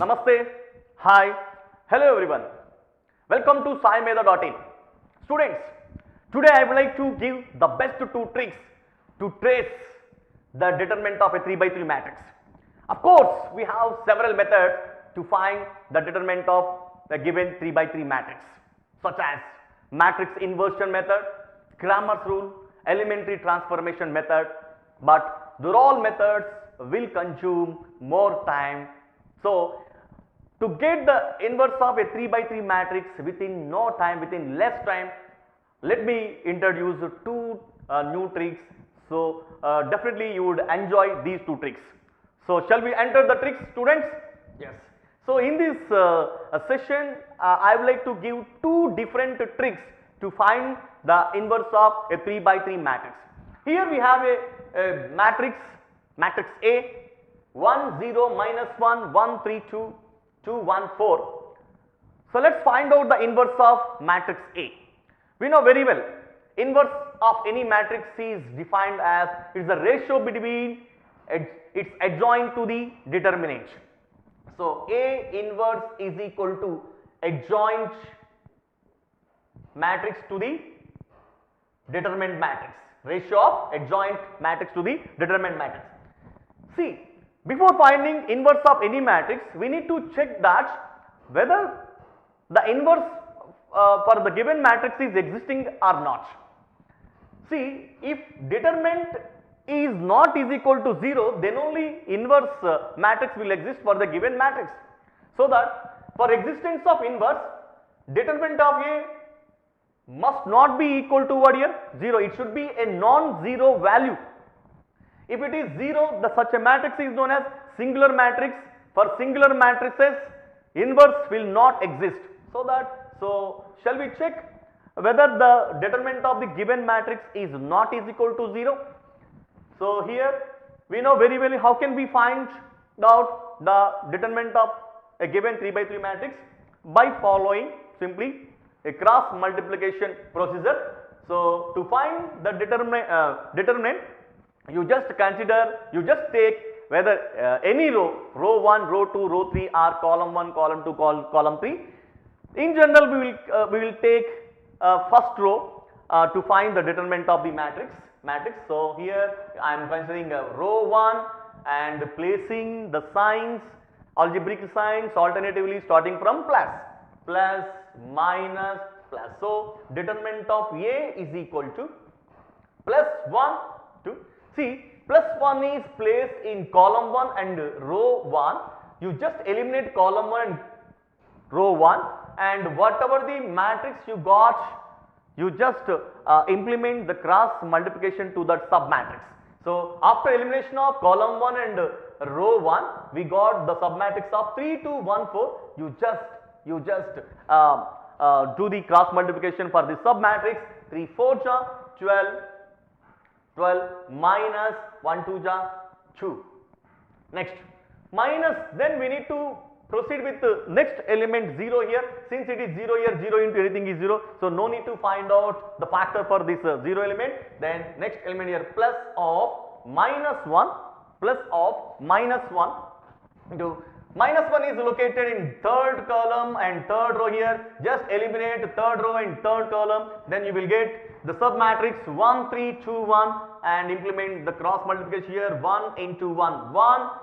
Namaste, hi, hello everyone. Welcome to SaiMedha.in. Students, today I would like to give the best two tricks to trace the determinant of a 3 by 3 matrix. Of course, we have several methods to find the determinant of the given 3 by 3 matrix, such as matrix inversion method, Cramer's rule, elementary transformation method, but these all methods will consume more time. So, to get the inverse of a 3 by 3 matrix within no time, within less time, let me introduce two new tricks. So, definitely you would enjoy these two tricks. So, shall we enter the tricks, students? Yes. So, in this session, I would like to give two different tricks to find the inverse of a 3 by 3 matrix. Here we have a matrix A, 1 0 minus 1 1 3 2 2 1 4. So, let us find out the inverse of matrix A. We know very well inverse of any matrix is defined as it is the ratio between its adjoint to the determinant. So, A inverse is equal to adjoint matrix to the determinant matrix, ratio of adjoint matrix to the determinant matrix. See, before finding inverse of any matrix, we need to check that whether the inverse for the given matrix is existing or not. See, if determinant is not is equal to 0, then only inverse matrix will exist for the given matrix. So that for existence of inverse, determinant of A must not be equal to what here? 0. It should be a non-zero value. If it is 0, such a matrix is known as singular matrix. For singular matrices, inverse will not exist. So shall we check whether the determinant of the given matrix is not is equal to 0? So here we know very well how can we find out the determinant of a given 3 by 3 matrix by following simply a cross multiplication procedure. So to find the determinant, you just take whether any row 1, row 2, row 3 are column 1, column 2, column 3. In general, we will take first row to find the determinant of the matrix. So here I am considering row 1 and placing the signs, algebraic signs alternatively starting from plus, minus, plus. So determinant of A is equal to plus 1, 2. See, plus 1 is placed in column 1 and row 1. You just eliminate column 1 and row 1, and whatever the matrix you got, you just implement the cross multiplication to that sub matrix. So after elimination of column 1 and row 1, we got the sub matrix of 3 2 1 4. You just do the cross multiplication for the sub matrix. 3 4 ja 12 minus 1 2 ja 2. Next minus, then we need to proceed with the next element 0 here. Since it is 0 here, 0 into anything is 0. So no need to find out the factor for this 0 element. Then next element here plus of minus 1 into minus 1 is located in third column and third row here. Just eliminate third row and third column. Then you will get the sub matrix 1 3 2 1 and implement the cross multiplication here. 1 into 1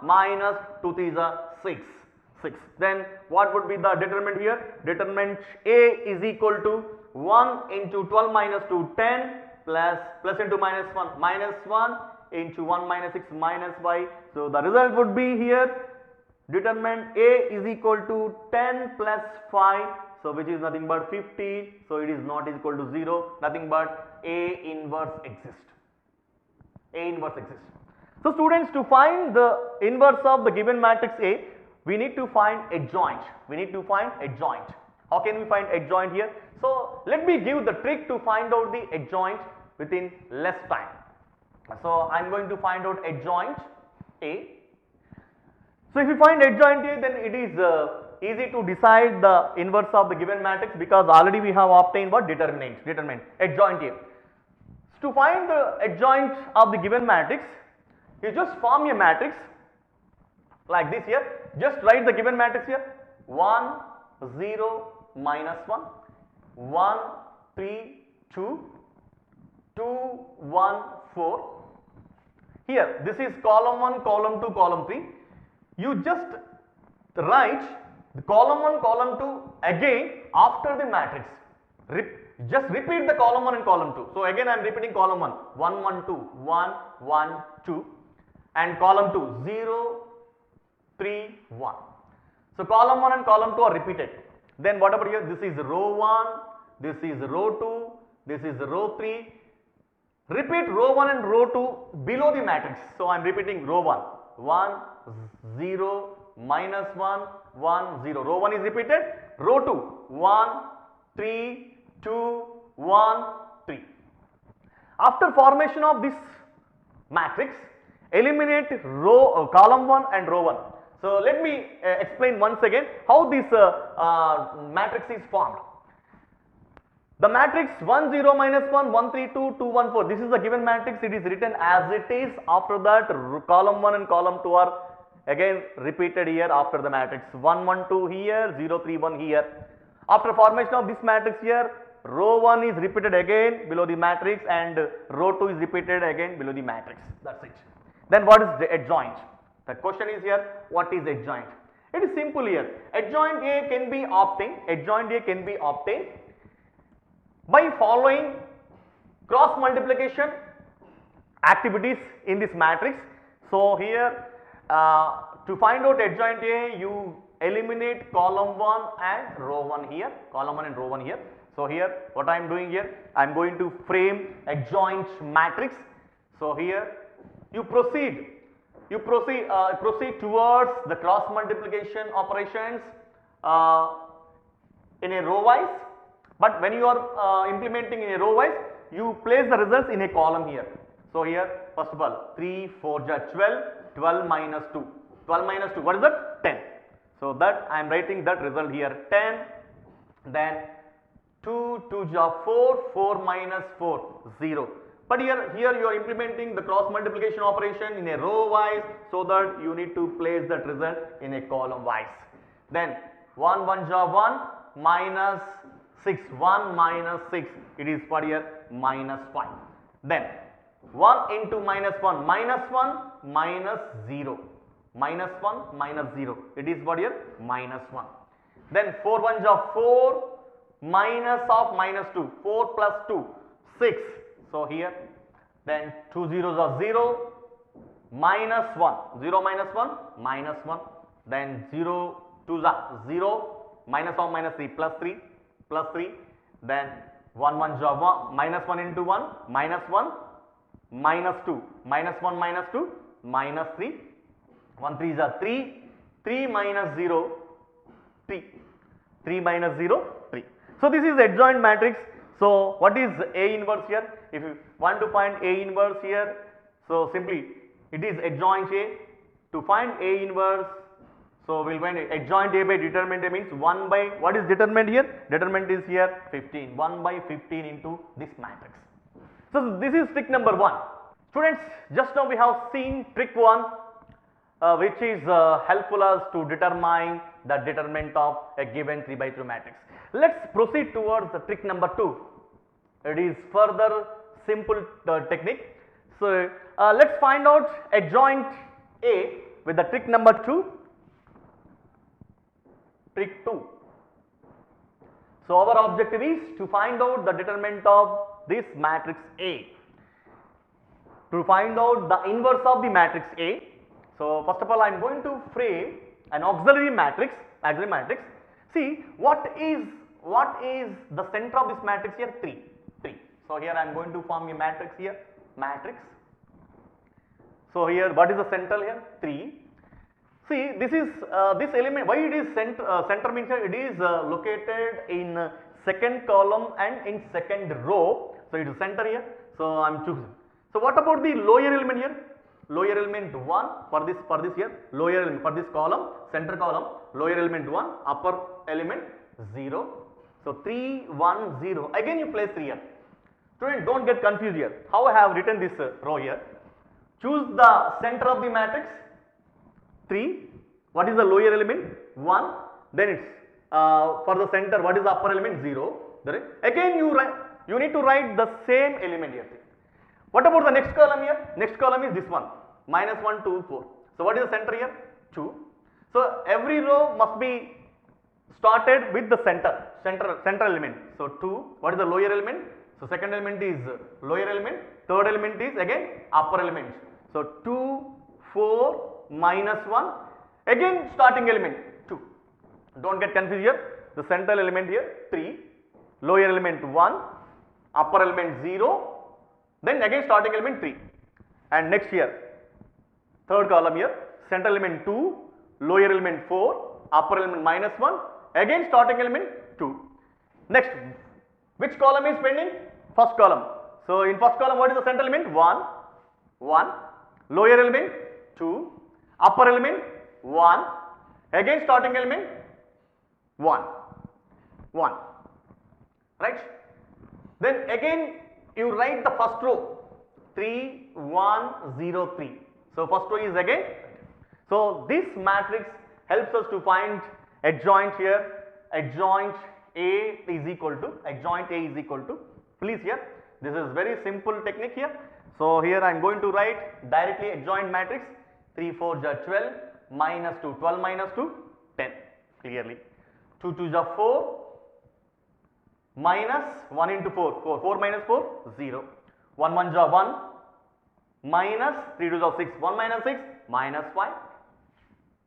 minus 2 3 is 6. Then what would be the determinant here? Determinant A is equal to 1 into 12 minus 2 10 plus into minus 1 into 1 minus 6 minus 5. So the result would be here determinant A is equal to 10 plus 5, so which is nothing but 50. So it is not equal to 0, nothing but A inverse exists. So students, to find the inverse of the given matrix A, we need to find adjoint. How can we find adjoint here? So let me give the trick to find out the adjoint within less time. So I am going to find out adjoint A. So if you find adjoint A, then it is easy to decide the inverse of the given matrix, because already we have obtained what? Determinant adjoint A. So to find the adjoint of the given matrix, you just form a matrix like this here. just write the given matrix here. 1, 0, minus 1, 1, 3, 2, 2, 1, 4. Here, this is column 1, column 2, column 3. You just write the column 1, column 2 again after the matrix. Just repeat the column 1 and column 2. So again I am repeating column 1, 1, 1, 2, 1, 1, 2, and column 2, 0, 3, 1. So column 1 and column 2 are repeated. Then what about here? This is row 1, this is row 2, this is row 3. Repeat row 1 and row 2 below the matrix. So I am repeating row 1, 1, 0, minus 1, 1, 0. Row 1 is repeated. Row 2, 1, 3, 2, 1, 3. After formation of this matrix, eliminate column 1 and row 1. So let me explain once again how this matrix is formed. The matrix 1, 0, minus 1, 1, 3, 2, 2, 1, 4. This is the given matrix. It is written as it is. After that, column 1 and column 2 are again repeated here after the matrix. 1, 1, 2 here, 0, 3, 1 here. After formation of this matrix here, row 1 is repeated again below the matrix and row 2 is repeated again below the matrix. That's it. Then what is the adjoint? The question is here, what is adjoint? It is simple here. Adjoint A can be obtained. Adjoint A can be obtained by following cross multiplication activities in this matrix. So here to find out adjoint A, you eliminate column 1 and row 1 here, column 1 and row 1 here. So here what I am doing here, I am going to frame adjoint matrix. So here you proceed towards the cross multiplication operations in a row wise. But when you are implementing in a row wise, you place the results in a column here. So here first of all 3, 4 ja 12, 12 minus 2, 12 minus 2, what is that? 10. So that I am writing that result here 10, then 2, 2 ja 4, 4 minus 4, 0. But here you are implementing the cross multiplication operation in a row wise, so that you need to place that result in a column wise. Then 1, 1 ja 1, minus 6, 1 minus 6, it is for here minus 5. Then 1 into minus 1, minus 1, minus 0, minus 1, minus 0, it is for here minus 1. Then 4 1 ja 4, minus of minus 2, 4 plus 2, 6. So here then 2 zeros are 0, minus 1, 0 minus 1, minus 1, then 0 2 are 0, minus of minus 3, plus 3, plus 3, then 1 1 ja 1, minus 1 into 1, minus 1, minus 2, minus 1 minus 2, minus 3, 1 3 is 3, 3 minus 0, 3, 3 minus 0, 3. So this is adjoint matrix. So what is A inverse here? If you want to find A inverse here, so simply it is adjoint A. To find A inverse, so we will find adjoint A by determinant A means 1 by, what is determinant here? Determinant is here 15, 1 by 15 into this matrix. So this is trick number 1. Students, just now we have seen trick 1, which is helpful us to determine the determinant of a given 3 by 3 matrix. Let's proceed towards the trick number 2. It is further simple technique. So let's find out adjoint A with the trick number 2. Trick 2. So our objective is to find out the determinant of this matrix A. To find out the inverse of the matrix A. So first of all I am going to frame an auxiliary matrix. See what is the center of this matrix here? 3. So here I am going to form a matrix here, matrix. So here what is the center here? 3. See this is this element, why it is center means it is located in second column and in second row. So it is center here. So I am choosing. So what about the lower element here? Lower element 1 for this here, lower element for this column, center column, lower element 1, upper element 0. So 3 1 0, again you place 3 here. Student, don't get confused here. How I have written this row here? Choose the center of the matrix 3, What is the lower element? 1. Then it's for the center, what is the upper element? 0. Again you need to write the same element here. What about the next column here? Next column is this one, minus 1, 2, 4. So what is the center here? 2. So every row must be started with the center element. So 2. What is the lower element? So second element is lower element. Third element is again upper element. So 2, 4, minus 1. Again starting element 2. Don't get confused here. The central element here 3. Lower element 1. Upper element 0. Then again starting element 3. And next here, third column here, central element 2. Lower element 4. Upper element minus 1. Again starting element 2. Next, which column is pending? First column. So in first column, what is the central element? 1. 1. Lower element 2. Upper element 1. Again starting element 1. 1. Right? Then again you write the first row 3, 1, 0, 3. So first row is again. So this matrix helps us to find adjoint here. Adjoint A is equal to, please here, this is very simple technique here. So here I am going to write directly adjoint matrix. 3 4 are 12, minus 2, 12 minus 2, 10 clearly. 2 2 are 4, minus 1 into 4, 4 minus 4, 0. 1 1 are 1, minus 3 2 are 6, 1 minus 6, minus 5.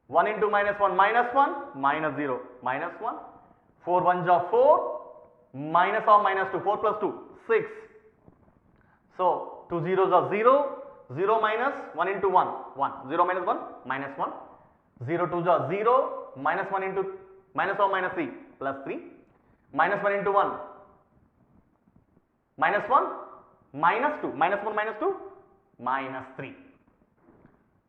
1 into minus 1, minus 1, minus 0, minus 1. 4 1 are 4, minus or minus 2, 4 plus 2, 6. So 2 zeros are 0, 0 minus 1 into 1, 1, 0 minus 1, minus 1. 0 2 are 0, minus 1 into minus or minus 3, plus 3. Minus 1 into 1, minus 1, minus 2, minus 1 minus 2, minus 3.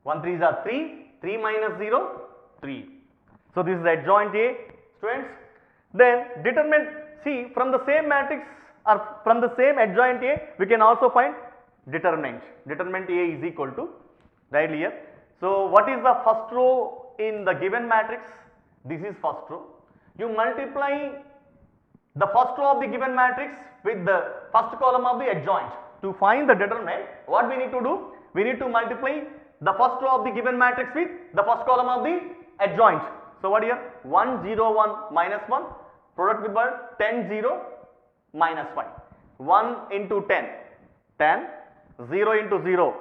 1 3s are 3, 3 minus 0, 3. So this is adjoint A, students. Then determine, see, from the same matrix or from the same adjoint A, we can also find determinant. Determinant A is equal to, right here. So what is the first row in the given matrix? This is first row. You multiply the first row of the given matrix with the first column of the adjoint. To find the determinant, what we need to do? We need to multiply the first row of the given matrix with the first column of the adjoint. So what here? 1 0 1 minus 1, product with what? 10 0 minus 5. 1 into 10, 10. 0 into 0,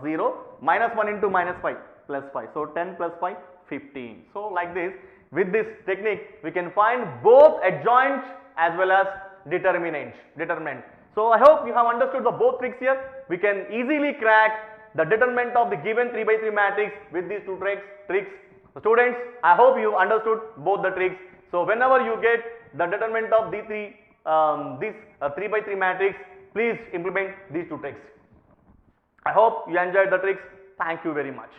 0. Minus 1 into minus 5, plus 5. So 10 plus 5, 15. So like this, with this technique, we can find both adjoint as well as determinant. So I hope you have understood the both tricks here. We can easily crack the determinant of the given 3 by 3 matrix with these two tricks. So students, I hope you understood both the tricks. So whenever you get the determinant of this 3 by 3 matrix, please implement these two tricks. I hope you enjoyed the tricks. Thank you very much.